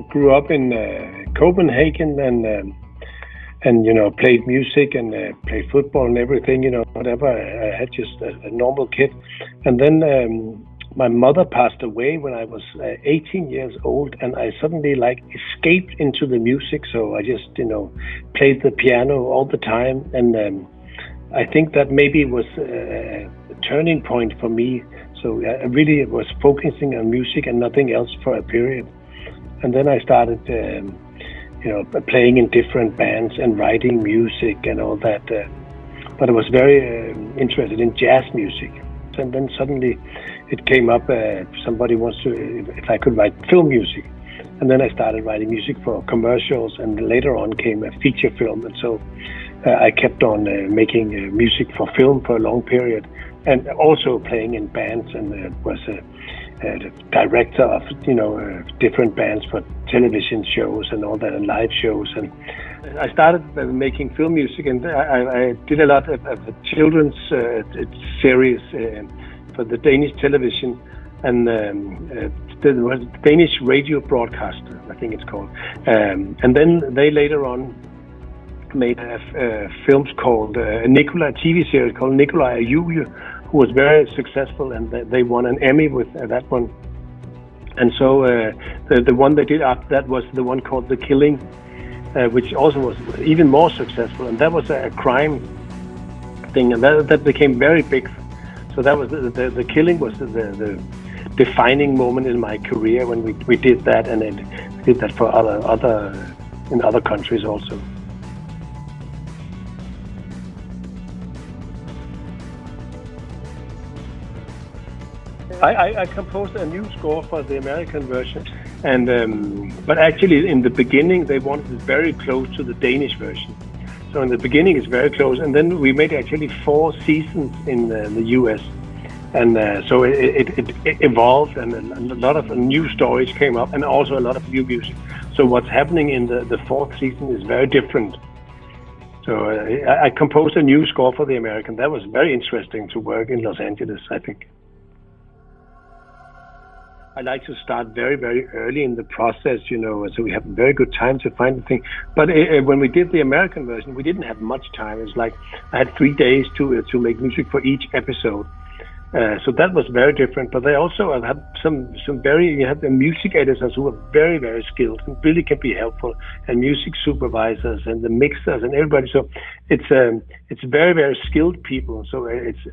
grew up in Copenhagen and played music and played football and everything, whatever. I had just a normal kid. And then my mother passed away when I was 18 years old, and I suddenly escaped into the music. So I just, played the piano all the time. And I think that maybe was a turning point for me. So I really was focusing on music and nothing else for a period. And then I started, playing in different bands and writing music and all that. But I was very interested in jazz music. And then suddenly it came up, somebody wants to, if I could write film music. And then I started writing music for commercials, and later on came a feature film. And so I kept on making music for film for a long period, and also playing in bands, and was a director of different bands for television shows and all that, and live shows. And I started making film music, and I did a lot of children's series for the Danish television, and the Danish radio broadcaster, I think it's called. And then they later on made films called Nikolaj, a TV series called Nikolaj og Julie, who was very successful, and they won an Emmy with that one. And so the one they did after that was the one called The Killing, which also was even more successful, and that was a crime thing, and that became very big. So that was the Killing was the defining moment in my career when we did that, and then did that for in other countries also. I composed a new score for the American version, and but actually in the beginning they wanted it very close to the Danish version. So in the beginning it's very close, and then we made actually 4 seasons in the US, and so it evolved, and a lot of new stories came up, and also a lot of new music. So what's happening in the 4th season is very different. So I composed a new score for the American. That was very interesting to work in Los Angeles, I think. I like to start very, very early in the process, so we have a very good time to find the thing. But when we did the American version, we didn't have much time. It's like I had 3 days to make music for each episode. So that was very different. But they also have you have the music editors who are very, very skilled and really can be helpful, and music supervisors and the mixers and everybody. So it's very, very skilled people. So it's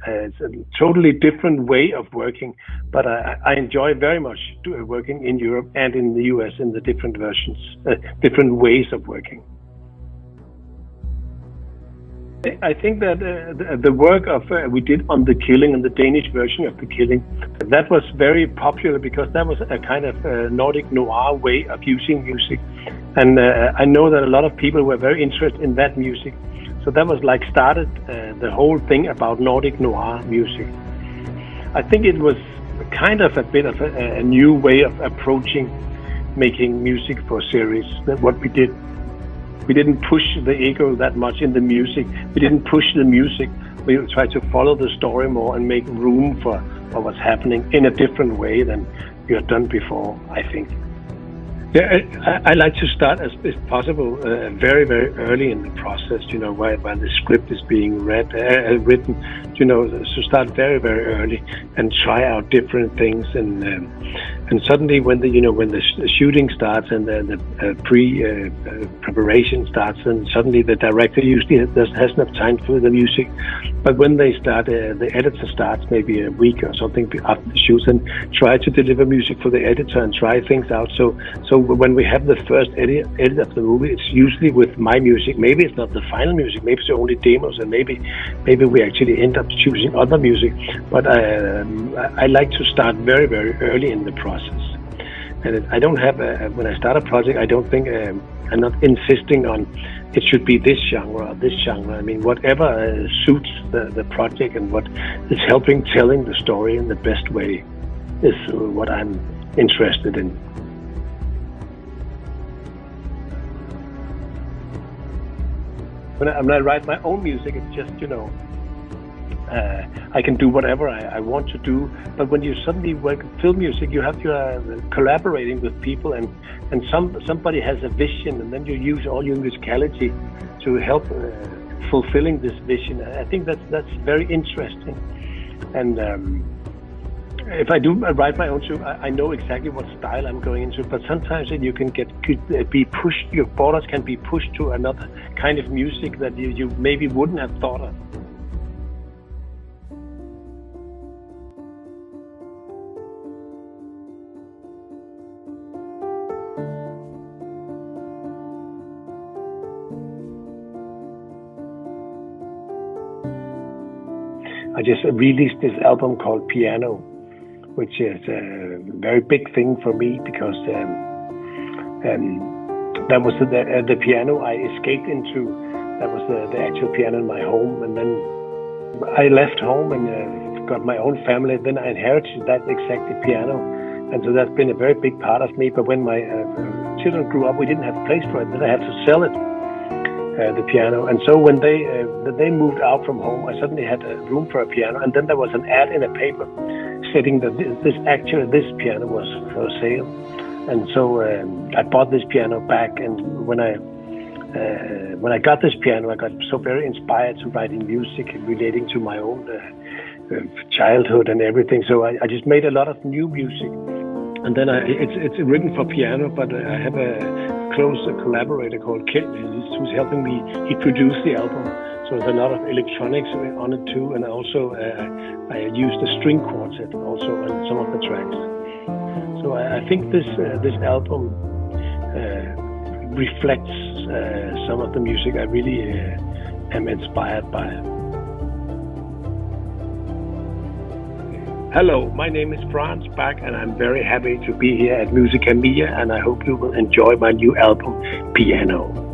a totally different way of working. But I enjoy very much working in Europe and in the US in the different versions, different ways of working. I think that the work of we did on The Killing, and the Danish version of The Killing, that was very popular because that was a kind of Nordic noir way of using music, and I know that a lot of people were very interested in that music. So that was started the whole thing about Nordic noir music. I think it was kind of a bit of a new way of approaching making music for series. That what we did. We didn't push the ego that much in the music. We didn't push the music. We tried to follow the story more and make room for what's happening in a different way than we had done before, I think. Yeah, I like to start as possible very, very early in the process, while the script is being written, to start very, very early and try out different things. And suddenly when the shooting starts and the preparation starts, and suddenly the director usually has enough time for the music. But when they start, the editor starts maybe a week or something after the shoots and try to deliver music for the editor and try things out. So when we have the first edit of the movie, it's usually with my music. Maybe it's not the final music, maybe it's only demos, and maybe we actually end up choosing other music. But I like to start very, very early in the process. And I don't have, when I start a project, I don't think, I'm not insisting on it should be this genre or this genre. I mean, whatever suits the project and what is helping telling the story in the best way is what I'm interested in. When I write my own music, it's just, I can do whatever I want to do. But when you suddenly work film music, you are collaborating with people, and somebody has a vision, and then you use all your musicality to help fulfilling this vision. I think that's very interesting. And if I do write my own too, I know exactly what style I'm going into. But sometimes you can be pushed. Your borders can be pushed to another kind of music that you maybe wouldn't have thought of. I just released this album called Piano, which is a very big thing for me because that was the piano I escaped into. That was the actual piano in my home, and then I left home and got my own family. Then I inherited that exact piano, and so that's been a very big part of me. But when my children grew up, we didn't have a place for it. Then I had to sell it. The piano, and so when they moved out from home, I suddenly had a room for a piano, and then there was an ad in a paper stating that this piano was for sale, and so I bought this piano back. And when I got this piano, I got so very inspired to writing music relating to my own childhood and everything. So I just made a lot of new music, and then it's written for piano, but I have a close collaborator called Kent who's helping me. He produced the album, so there's a lot of electronics on it too, and also I used a string quartet also on some of the tracks. So I think this album reflects some of the music I really am inspired by. Hello, my name is Frans Bak, and I'm very happy to be here at musiKamía, and I hope you will enjoy my new album, Piano.